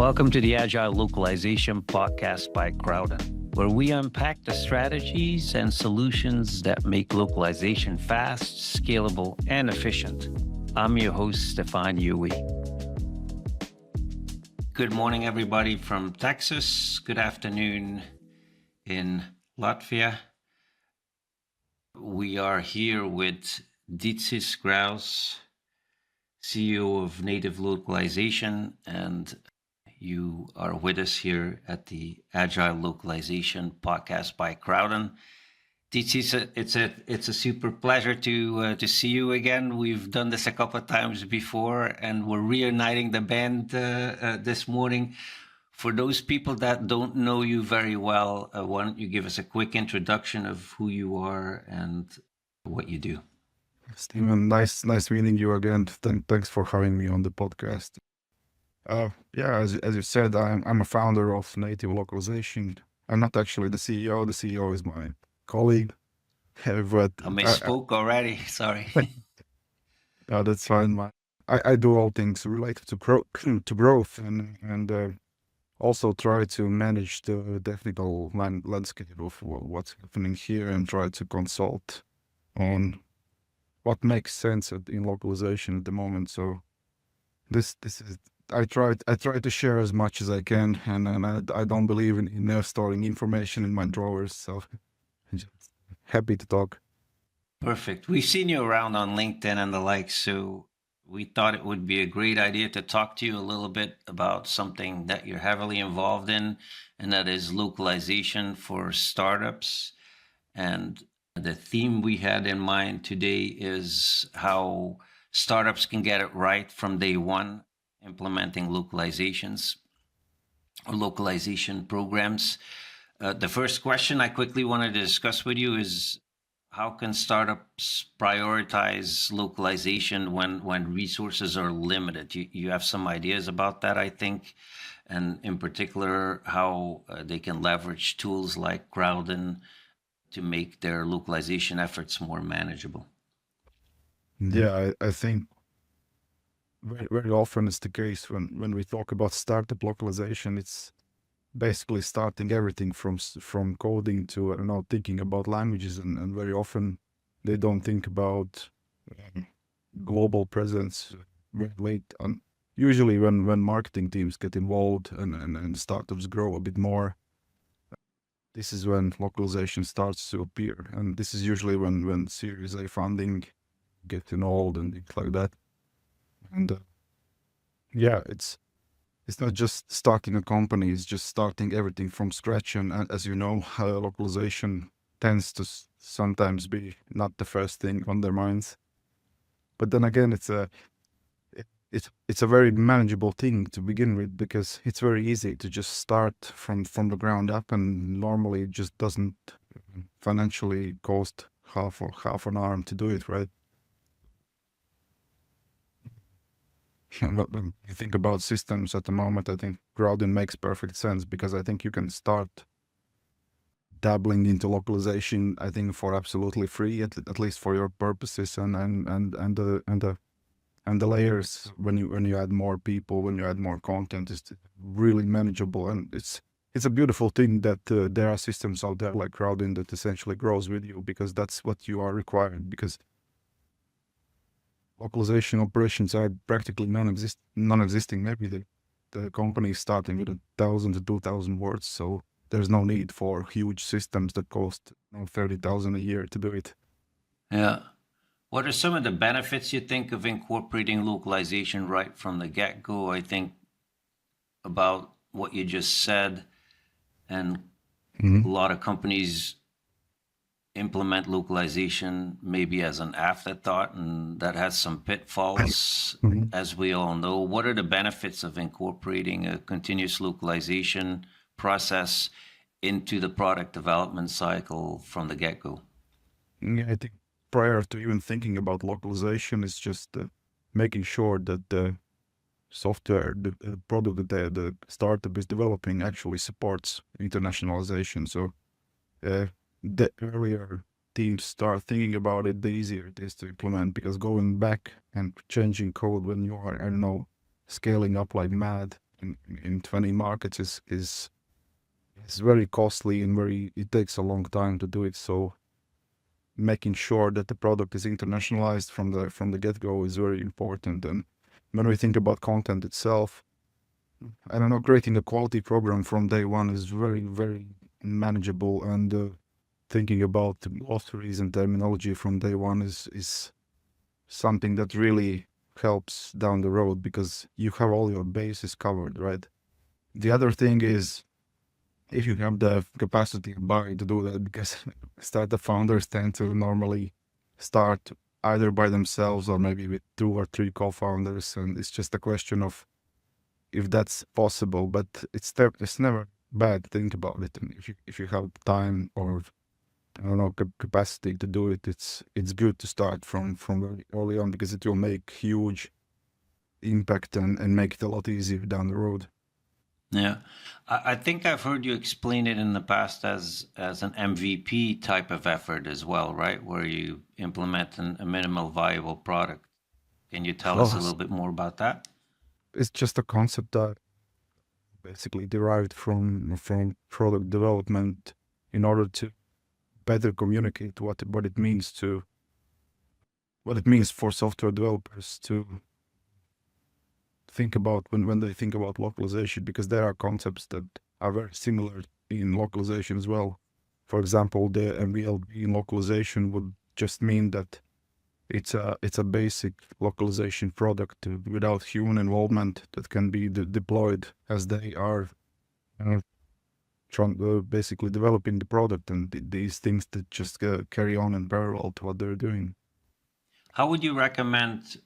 Welcome to the Agile Localization Podcast by Crowdin, where we unpack the strategies and solutions that make localization fast, scalable, and efficient. I'm your host, Stefan Huyghe. Good morning, everybody from Texas. Good afternoon in Latvia. We are here with Didzis Grauss, CEO of Native Localization, and you are with us here at the Agile Localization Podcast by Crowdin. Didzis, it's a super pleasure to see you again. We've done this a couple of times before, and we're reuniting the band this morning. For those people that don't know you very well, why don't you give us a quick introduction of who you are and what you do? Stephen, nice meeting you again. Thanks for having me on the podcast. As you said, I'm a founder of Native Localization. I'm not actually the CEO. The CEO is my colleague. But I misspoke already. Sorry. No, that's fine. I do all things related to growth and also try to manage the technical landscape of what's happening here and try to consult on what makes sense in localization at the moment. So this is I try to share as much as I can, and I don't believe in storing information in my drawers. So just happy to talk. Perfect. We've seen you around on LinkedIn and the like, so we thought it would be a great idea to talk to you a little bit about something that you're heavily involved in, and that is localization for startups. And the theme we had in mind today is how startups can get it right from day one, implementing localizations or localization programs. The first question I quickly wanted to discuss with you is, how can startups prioritize localization when resources are limited? You have some ideas about that, I think, and in particular, how they can leverage tools like Crowdin to make their localization efforts more manageable. Yeah, I think very often it's the case when we talk about startup localization, it's basically starting everything from coding to thinking about languages, and very often they don't think about global presence very late on. Usually when marketing teams get involved and startups grow a bit more, this is when localization starts to appear, and this is usually when Series A funding gets involved and things like that. And it's not just starting a company, it's just starting everything from scratch. And as you know, localization tends to sometimes be not the first thing on their minds. But then again, it's a very manageable thing to begin with, because it's very easy to just start from the ground up, and normally it just doesn't financially cost half an arm to do it, right? But when you think about systems at the moment, I think Crowdin makes perfect sense, because I think you can start dabbling into localization, I think, for absolutely free, at least for your purposes, and the layers when you add more people, when you add more content, is really manageable. And it's a beautiful thing that there are systems out there like Crowdin that essentially grows with you, because that's what you are required, because localization operations are practically non-existing. Maybe the company is starting with 1,000 to 2,000 words, so there's no need for huge systems that cost 30,000 a year to do it. Yeah. What are some of the benefits you think of incorporating localization right from the get-go? I think about what you just said, and a lot of companies implement localization maybe as an afterthought, and that has some pitfalls, as we all know. What are the benefits of incorporating a continuous localization process into the product development cycle from the get-go? Yeah, I think prior to even thinking about localization, is just making sure that the software, the product that the startup is developing, actually supports internationalization. So the earlier teams start thinking about it, the easier it is to implement, because going back and changing code when you are, I don't know, scaling up like mad in 20 markets is very costly and it takes a long time to do it. So making sure that the product is internationalized from the get-go is very important. And when we think about content itself, I don't know, creating a quality program from day one is very, very manageable. And thinking about glossaries and terminology from day one is something that really helps down the road because you have all your bases covered, right? The other thing is if you have the capacity and buy to do that, because startup founders tend to normally start either by themselves or maybe with 2 or 3 co-founders, and it's just a question of if that's possible. But it's never bad to think about it, and if you have time or I don't know capacity to do it, it's good to start from very early on because it will make huge impact and make it a lot easier down the road. Yeah, I think I've heard you explain it in the past as an MVP type of effort as well, right? Where you implement a minimal viable product. Can you tell us a Plus, little bit more about that? it's just a concept that basically derived from product development in order to better communicate what it means for software developers to think about when they think about localization, because there are concepts that are very similar in localization as well. For example, the MVLB in localization would just mean that it's a basic localization product without human involvement that can be deployed as they are uh, basically developing the product, and these things that just carry on in parallel to what they're doing. How would you recommend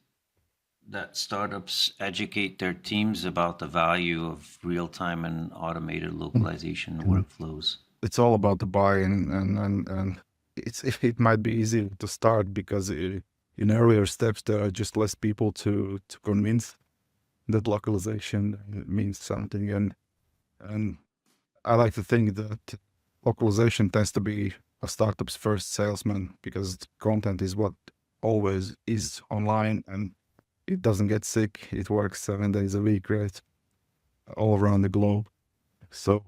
that startups educate their teams about the value of real-time and automated localization Mm. workflows? It's all about the buy-in, and it might be easier to start because in earlier steps there are just less people to convince that localization means something, and I like to think that localization tends to be a startup's first salesman because content is what always is online and it doesn't get sick. It works 7 days a week, right? All around the globe. So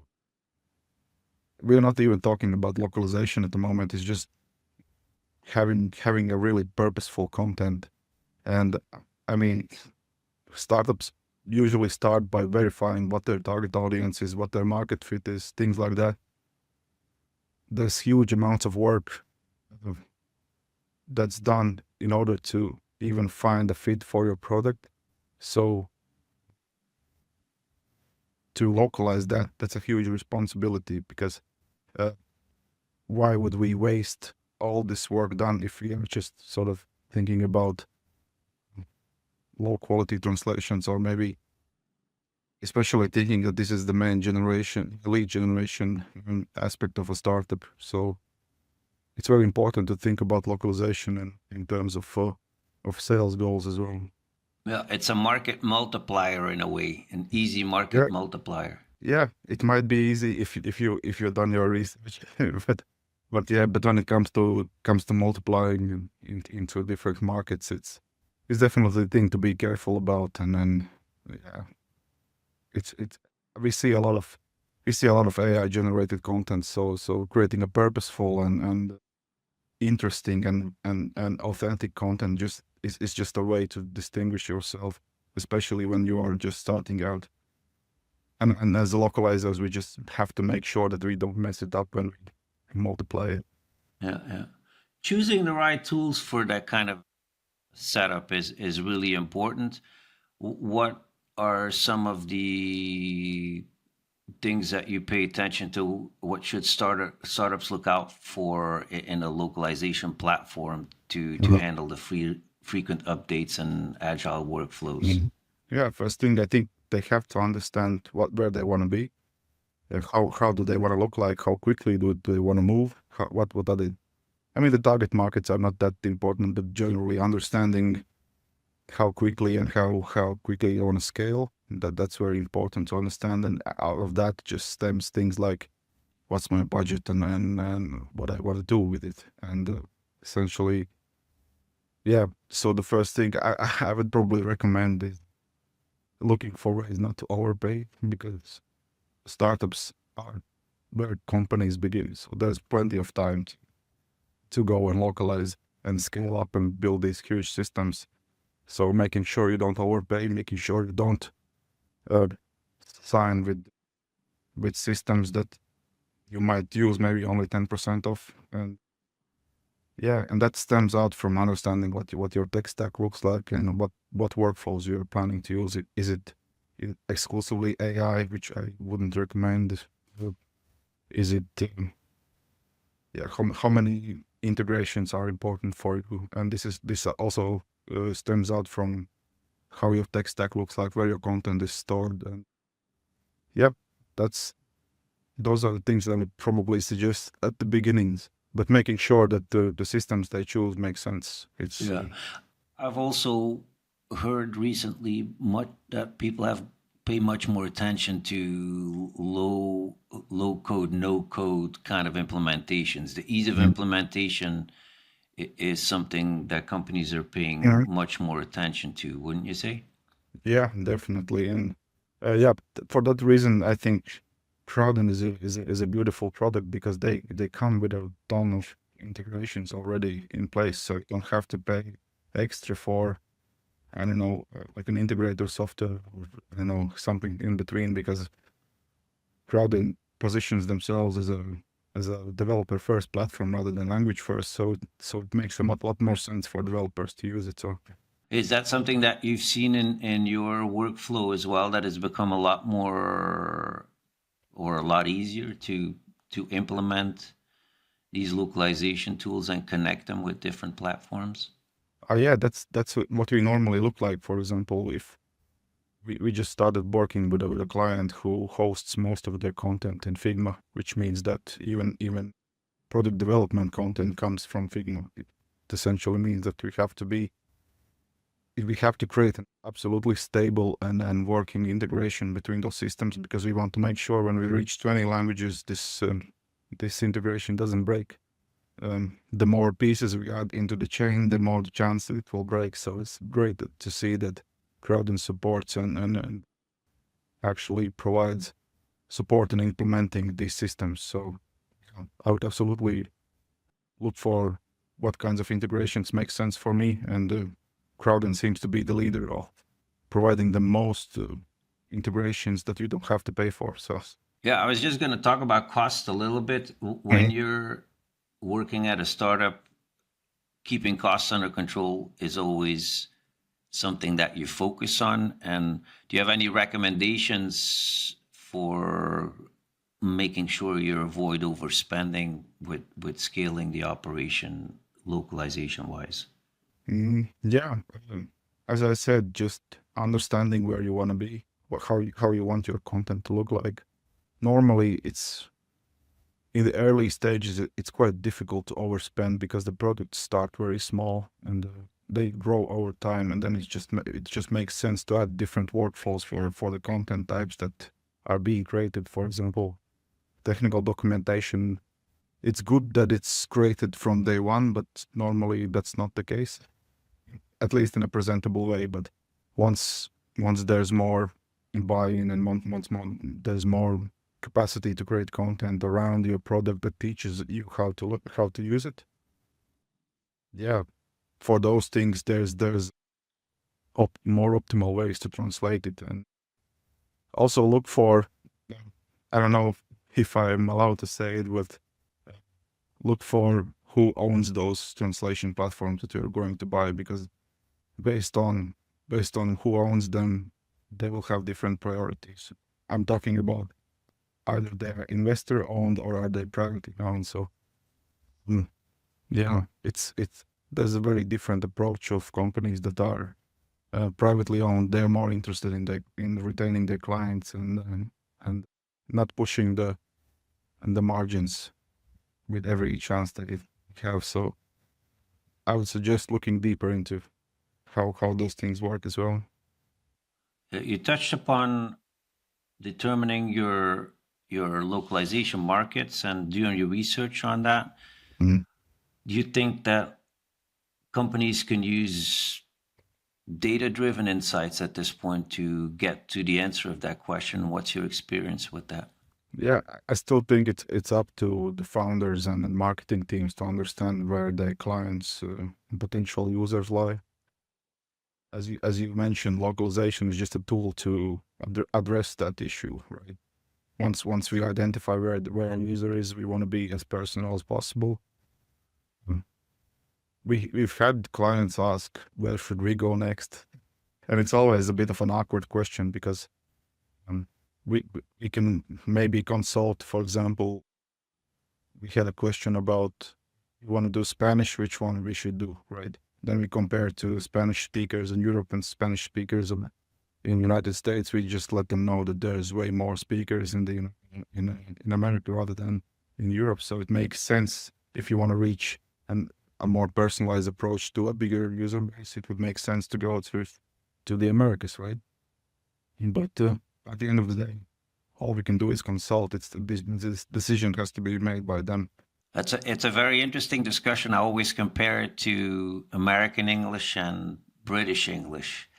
we're not even talking about localization at the moment. It's just having a really purposeful content. And I mean, startups usually start by verifying what their target audience is, what their market fit is, things like that. There's huge amounts of work that's done in order to even find a fit for your product. So to localize that, that's a huge responsibility because uh, why would we waste all this work done if we are just sort of thinking about low quality translations, or maybe especially thinking that this is the main lead generation aspect of a startup. So it's very important to think about localization in terms of sales goals as well. Yeah, it's a market multiplier in a way, an easy Yeah, market multiplier. yeah, it might be easy if you've done your research, but yeah, but when it comes to multiplying into different markets, it's definitely a thing to be careful about. And then yeah, it's we see a lot of AI generated content, so creating a purposeful and interesting and authentic content just is just a way to distinguish yourself, especially when you are just starting out. And as localizers, we just have to make sure that we don't mess it up when we multiply it. Yeah, yeah. Choosing the right tools for that kind of setup is really important. What are some of the things that you pay attention to? What should startups look out for in a localization platform to Mhm. handle the frequent updates and agile workflows? Mhm. Yeah, first thing, I think they have to understand where they want to be, how do they want to look like, how quickly do they want to move, what are they. I mean, the target markets are not that important, but generally understanding how quickly and how quickly you want to scale, that's very important to understand. And out of that just stems things like what's my budget and what I want to do with it. And essentially, yeah. So the first thing I would probably recommend is looking for ways not to overpay, because startups are where companies begin. So there's plenty of time to go and localize and scale up and build these huge systems. So making sure you don't overpay, making sure you don't uh, sign with systems that you might use maybe only 10% of. And yeah, and that stems out from understanding what your tech stack looks like and what workflows you're planning to use. Is it exclusively AI, which I wouldn't recommend? Uh, Is it yeah, how many integrations are important for you? And this also stems out from how your tech stack looks like, where your content is stored, and yep, that's those are the things that I would probably suggest at the beginnings. But making sure that the systems they choose make sense. It's Yeah. I've also heard recently much that people have pay much more attention to low code, no code kind of implementations. The ease of Mhm. implementation is something that companies are paying Yeah, much more attention to, wouldn't you say? yeah, definitely. And yeah, for that reason, I think Crowdin is a beautiful product, because they come with a ton of integrations already in place, so you don't have to pay extra for, I don't know, like an integrator software, or I don't know, something in between, because Crowdin positions themselves as a developer first platform rather than language first. So it makes a lot more sense for developers to use it. So Is that something that you've seen in your workflow as well, that has become a lot more or a lot easier to implement these localization tools and connect them with different platforms? yeah, that's what we normally look like. For example, if we just started working with a client who hosts most of their content in Figma, which means that even product development content comes from Figma. It essentially means that we have to create an absolutely stable and working integration between those systems, because we want to make sure when we reach 20 languages, this integration doesn't break. The more pieces we add into the chain, the more the chance that it will break. So it's great to see that Crowdin supports and actually provides support in implementing these systems. So I would absolutely look for what kinds of integrations make sense for me, and Crowdin seems to be the leader of providing the most integrations that you don't have to pay for. So Yeah, I was just going to talk about cost a little bit. When Mhm. you're working at a startup, keeping costs under control is always something that you focus on. And do you have any recommendations for making sure you avoid overspending with scaling the operation localization wise? Yeah, as I said, just understanding where you want to be, how you want your content to look like. Normally, it's in the early stages, it's quite difficult to overspend, because the products start very small and they grow over time, and then it just makes sense to add different workflows for the content types that are being created. For example, technical documentation. It's good that it's created from day one, but normally that's not the case, at least in a presentable way. But once once there's more buy-in, and once more there's more capacity to create content around your product that teaches you how to use it. Yeah, for those things, there's more optimal ways to translate it, and also look for. I don't know if I'm allowed to say it, but look for who owns those translation platforms that you're going to buy, because based on based on who owns them, they will have different priorities. I'm talking about either they're investor owned or are they privately owned. So mm, yeah, it's there's a very different approach of companies that are privately owned. They're more interested in retaining their clients and not pushing the margins with every chance that it have. So I would suggest looking deeper into how those things work as well. You touched upon determining your localization markets and doing your research on that. Mhm. Do you think that companies can use data-driven insights at this point to get to the answer of that question. What's your experience with that? Yeah, I still think it's up to the founders and the marketing teams to understand where their clients and potential users lie. As you mentioned, localization is just a tool to address that issue, right? Once we identify where our user is, we want to be as personal as possible. Mm. We've had clients ask, where should we go next? And it's always a bit of an awkward question because um, we can maybe consult, for example, we had a question about you want to do Spanish, which one we should do, right? Then we compare to Spanish speakers in Europe and Spanish speakers in United States. We just let them know that there's way more speakers in America rather than in Europe. So it makes sense if you want to reach a more personalized approach to a bigger user base. It would make sense to go to the Americas, right? But at the end of the day, all we can do is consult. This decision has to be made by them. It's a very interesting discussion. I always compare it to American English and British English.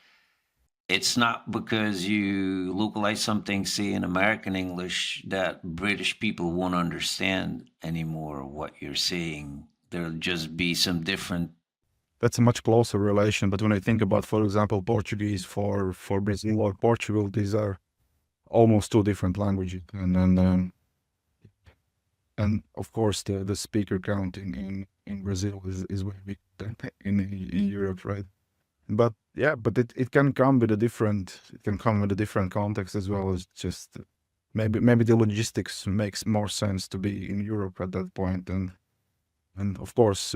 It's not because you localize something, say in American English, that British people won't understand anymore what you're saying. There'll just be some different. That's a much closer relation. But when I think about, for example, Portuguese for Brazil or Portugal, these are almost two different languages, and of course the speaker count in Brazil is way bigger than in Europe, right? But yeah, but it can come with a different context as well as just maybe the logistics makes more sense to be in Europe at that point, and of course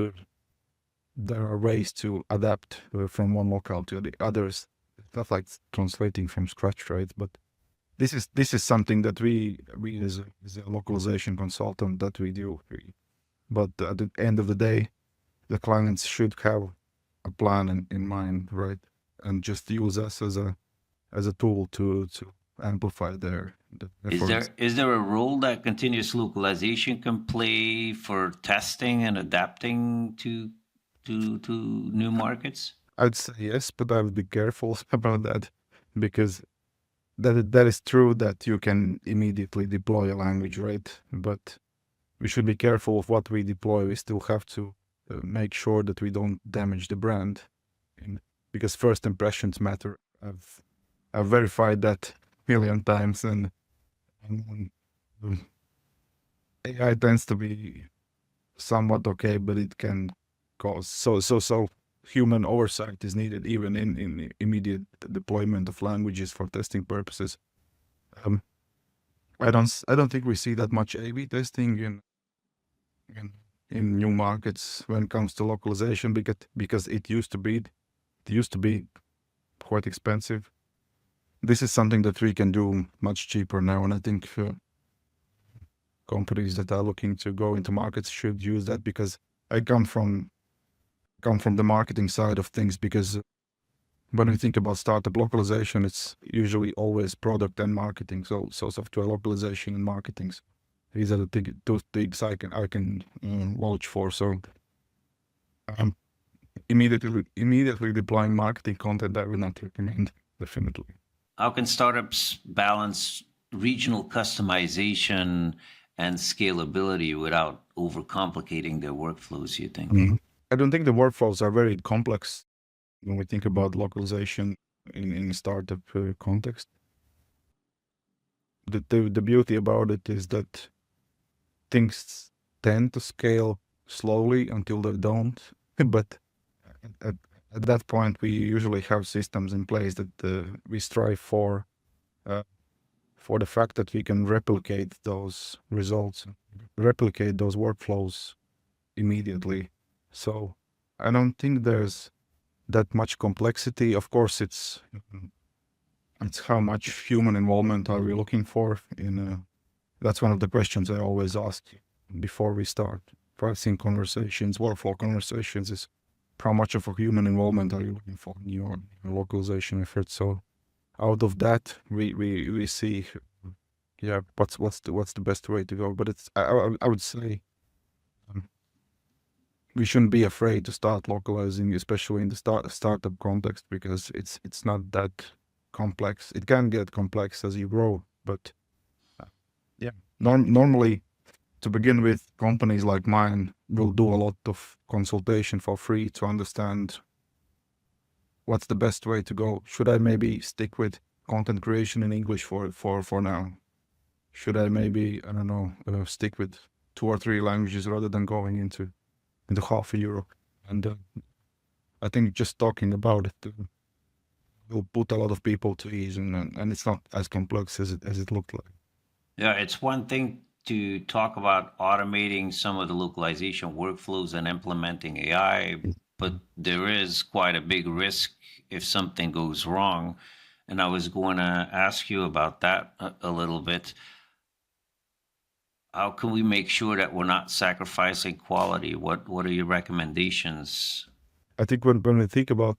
there are ways to adapt from one locale to the others. It's not like translating from scratch, right? But this is something that we as a localization consultant that we do. But at the end of the day, the clients should have a plan in mind, right? And just use us as a tool to amplify their efforts. Is there a role that continuous localization can play for testing and adapting to new markets? I'd say yes, but I would be careful about that because that is true that you can immediately deploy a language, right? But we should be careful of what we deploy. We still have to make sure that we don't damage the brand, because first impressions matter. I've verified that a million times, and AI tends to be somewhat okay, but it can cause so human oversight is needed even in immediate deployment of languages for testing purposes. I don't think we see that much A/B testing in new markets when it comes to localization because it used to be quite expensive. This is something that we can do much cheaper now, and I think companies that are looking to go into markets should use that, because I come from the marketing side of things, because when we think about startup localization, it's usually always product and marketing. So software localization and marketing. These are the two things I can vouch for. So immediately deploying marketing content, I would not recommend, definitely. How can startups balance regional customization and scalability without overcomplicating their workflows, you think? Mm-hmm. I don't think the workflows are very complex when we think about localization in startup context. The beauty about it is that things tend to scale slowly until they don't. But at that point, we usually have systems in place that we strive for the fact that we can replicate those results, replicate those workflows immediately. So I don't think there's that much complexity. Of course, it's how much human involvement are we looking for in that's one of the questions I always ask before we start pricing conversations, workflow conversations, is how much of a human involvement are you looking for in your localization efforts? So out of that, we see, yeah, what's the best way to go. But it's I would say we shouldn't be afraid to start localizing, especially in the startup context, because it's not that complex. It can get complex as you grow, but yeah, normally to begin with, companies like mine will do a lot of consultation for free to understand what's the best way to go. Should I maybe stick with content creation in English for now? Should I maybe, I don't know, stick with 2 or 3 languages rather than going into half of Europe? And I think just talking about it will put a lot of people to ease, and it's not as complex as it looked like. Yeah, it's one thing to talk about automating some of the localization workflows and implementing AI, but there is quite a big risk if something goes wrong. And I was going to ask you about that a little bit. How can we make sure that we're not sacrificing quality? What are your recommendations? I think when we think about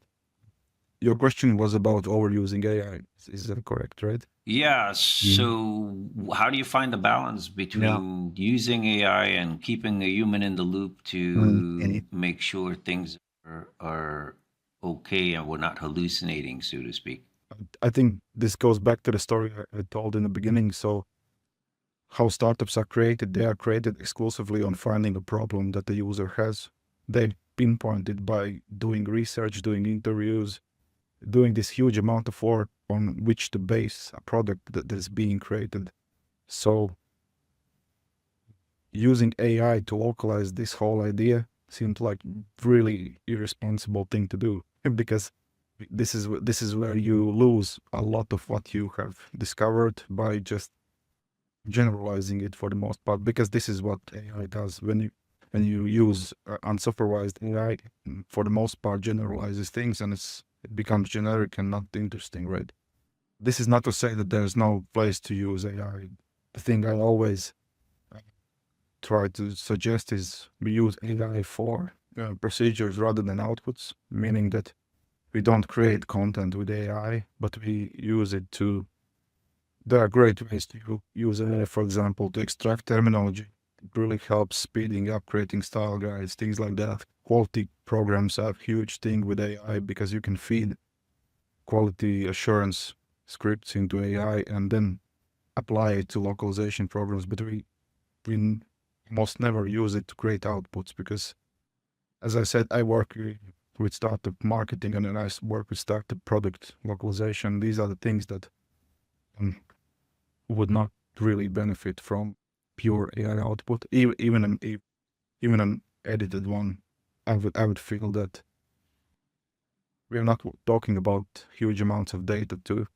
your question was about overusing AI, is that correct, right? Yeah, so how do you find the balance Yeah. between using AI and keeping a human in the loop to make sure things are okay and we're not hallucinating, so to speak? I think this goes back to the story I told in the beginning. So how startups are created, they are created exclusively on finding a problem that the user has. They pinpoint it by doing research, doing interviews, doing this huge amount of work on which to base a product that is being created. So using AI to localize this whole idea seemed like really irresponsible thing to do, because this is where you lose a lot of what you have discovered by just generalizing it for the most part, because this is what AI does. When you use unsupervised AI, for the most part generalizes things, and it becomes generic and not interesting, right? This is not to say that there's no place to use AI. The thing I always try to suggest is we use AI for procedures rather than outputs, meaning that we don't create content with AI, but we use it to. There are great ways to use AI, for example, to extract terminology. It really helps speeding up creating style guides, things like that. Quality programs are a huge thing with AI because you can feed quality assurance scripts into AI and then apply it to localization programs. But we almost never use it to create outputs because, as I said, I work with startup marketing and then I work with startup product localization. These are the things that would not really benefit from pure AI output, even an edited one. I would feel that we're not talking about huge amounts of data too,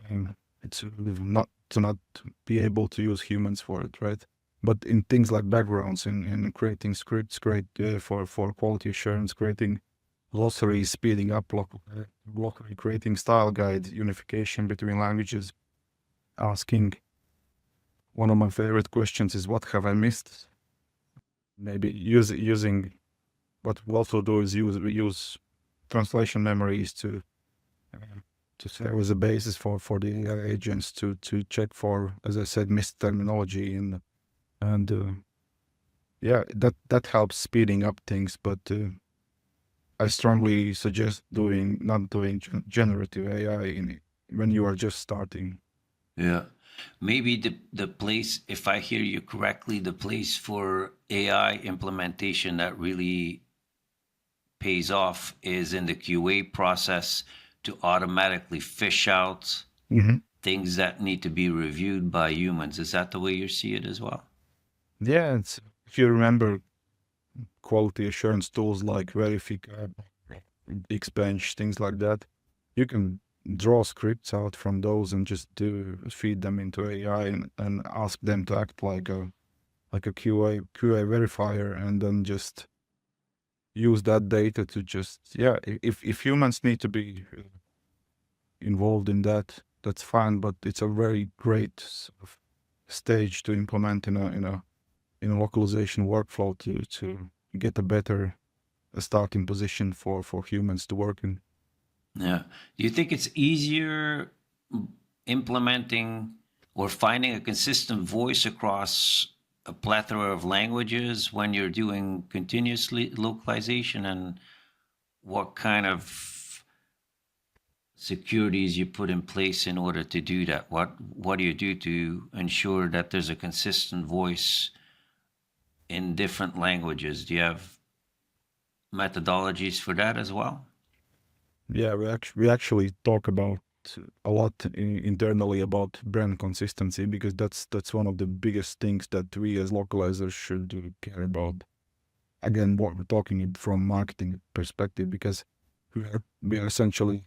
and it's not to not be able to use humans for it, right? But in things like backgrounds, in creating scripts, for quality assurance, creating glossaries, speeding up locally, creating style guide, unification between languages, asking. One of my favorite questions is, what have I missed? Maybe using what we also do is we use translation memories to serve as a basis for the AI agents to check for, as I said, missed terminology and yeah, that helps speeding up things. But I strongly suggest not doing generative AI when you are just starting. Yeah. Maybe the place, if I hear you correctly, the place for AI implementation that really pays off is in the QA process to automatically fish out things that need to be reviewed by humans. Is that the way you see it as well? Yeah, if you remember quality assurance tools like Verifica, Xbench, things like that, you can draw scripts out from those and just feed them into AI and ask them to act like a QA verifier, and then just use that data to just, yeah, if humans need to be involved in that, that's fine, but it's a very great sort of stage to implement in a localization workflow to get a better starting position for humans to work in. Yeah. Do you think it's easier implementing or finding a consistent voice across a plethora of languages when you're doing continuous localization, and what kind of securities you put in place in order to do that? What do you do to ensure that there's a consistent voice in different languages? Do you have methodologies for that as well? Yeah, we actually talk about a lot internally about brand consistency, because that's one of the biggest things that we as localizers should care about. Again, what we're talking it from marketing perspective, because we are essentially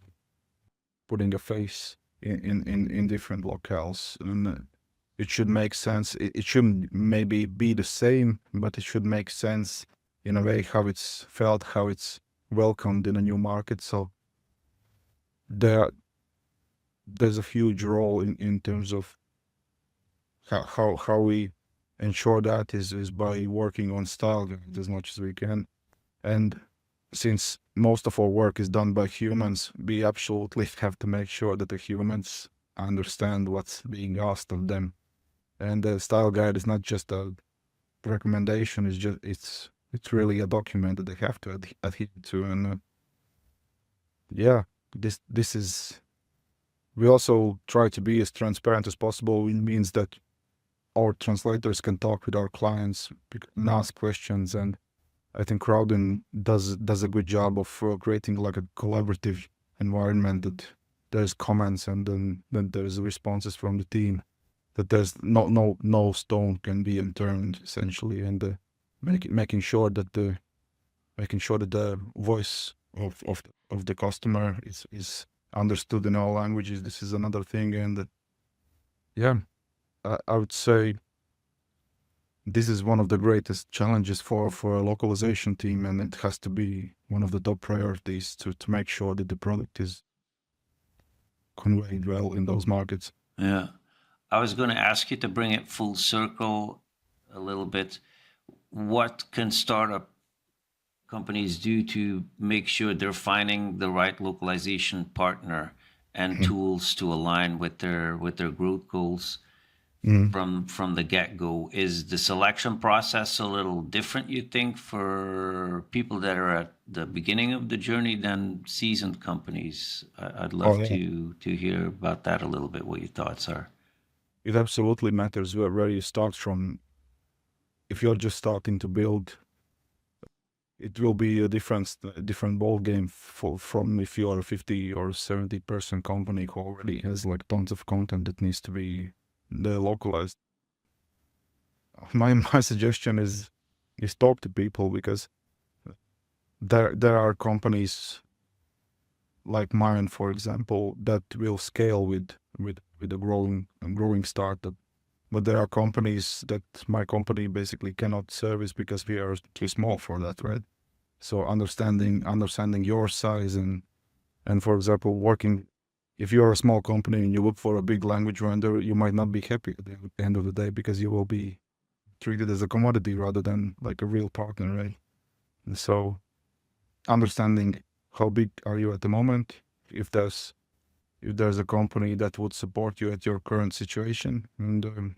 putting a face in different locales, and it should make sense. It shouldn't maybe be the same, but it should make sense in a way how it's felt, how it's welcomed in a new market. So there there's a huge role in terms of how we ensure that is by working on style guides as much as we can. And since most of our work is done by humans, we absolutely have to make sure that the humans understand what's being asked of them. And the style guide is not just a recommendation; it's really a document that they have to adhere to. And yeah, this is. We also try to be as transparent as possible. It means that our translators can talk with our clients and ask questions. And I think Crowdin does a good job of creating like a collaborative environment, that there's comments and then there's responses from the team, that there's no stone can be unturned essentially, and making sure that the voice of the customer is understood in all languages. This is another thing. And yeah, I would say this is one of the greatest challenges for a localization team, and it has to be one of the top priorities to make sure that the product is conveyed well in those markets. Yeah. I was going to ask you to bring it full circle a little bit. What can startup companies do to make sure they're finding the right localization partner and tools to align with their growth goals from the get-go? Is the selection process a little different, you think, for people that are at the beginning of the journey than seasoned companies? I'd Oh love yeah, to hear about that a little bit, what your thoughts are. it absolutely matters where you start from. If you're just starting to build, it will be a different ball game from if you are a 50 or 70-person company who already has like tons of content that needs to be localized. My suggestion is talk to people, because there are companies like mine, for example, that will scale with a growing startup. But there are companies that my company basically cannot service because we are too small for that, right? So understanding your size, and for example, working, if you are a small company and you look for a big language vendor, you might not be happy at the end of the day, because you will be treated as a commodity rather than like a real partner, right? And so understanding how big are you at the moment, if there's a company that would support you at your current situation. And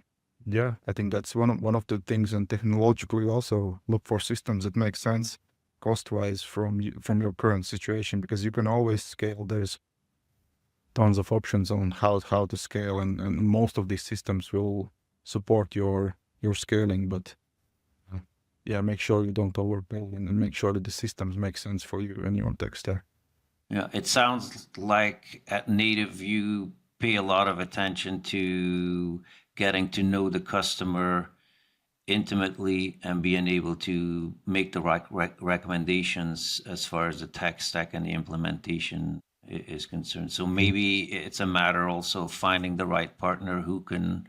yeah, I think that's one of the things. And technologically also look for systems that make sense cost-wise from your current situation, because you can always scale. There's tons of options on how to scale, and most of these systems will support your scaling. But yeah, make sure you don't overpay, and make sure that the systems make sense for you and your tech stack. Yeah, it sounds like at Native you pay a lot of attention to getting to know the customer intimately and being able to make the right recommendations as far as the tech stack and the implementation is concerned. So maybe it's a matter also of finding the right partner who can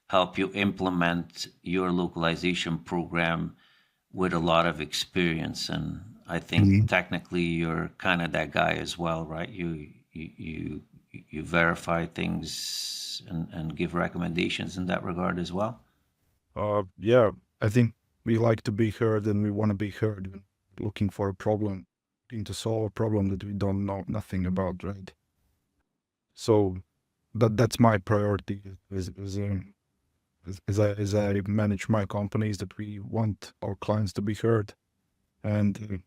help you implement your localization program with a lot of experience. And I think technically you're kind of that guy as well, right? You verify things and give recommendations in that regard as well. Yeah, I think we like to be heard, and we want to be heard when looking for a problem, looking to solve a problem that we don't know nothing about, right? So that's my priority. Is as I manage my companies, that we want our clients to be heard, and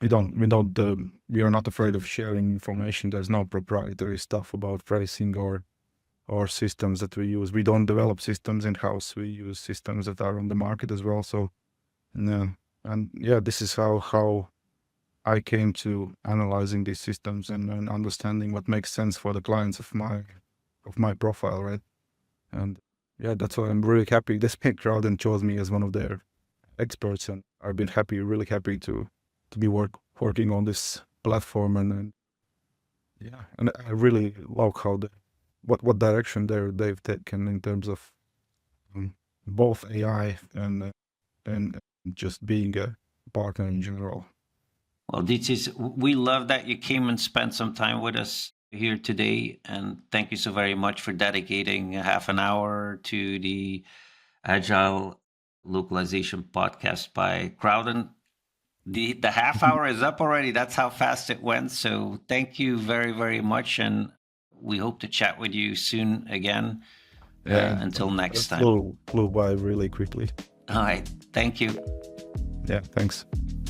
we are not afraid of sharing information. There's no proprietary stuff about pricing or systems that we use. We don't develop systems in house. We use systems that are on the market as well. So, and yeah, this is how I came to analyzing these systems and understanding what makes sense for the clients of my profile, right? And yeah, that's why I'm really happy. This Crowdin chose me as one of their experts, and I've been really happy to be working on this platform, and yeah, and I really love how what direction they've taken in terms of both AI and just being a partner in general. Well, Didzis, we love that you came and spent some time with us here today, and thank you so very much for dedicating a half an hour to the Agile Localization Podcast by Crowdin. The half hour is up already. That's how fast it went. So thank you very, very much, and we hope to chat with you soon again. Until next time. Flew by really quickly. All right. Thank you. Yeah, thanks.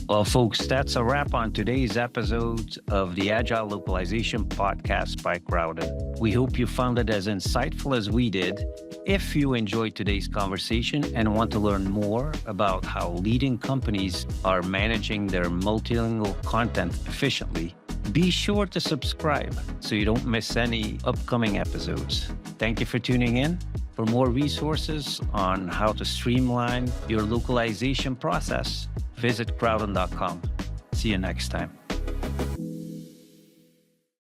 Well, folks, that's a wrap on today's episode of the Agile Localization Podcast by Crowdin. We hope you found it as insightful as we did. If you enjoyed today's conversation and want to learn more about how leading companies are managing their multilingual content efficiently, be sure to subscribe so you don't miss any upcoming episodes. Thank you for tuning in. For more resources on how to streamline your localization process, visit crowdin.com. See you next time.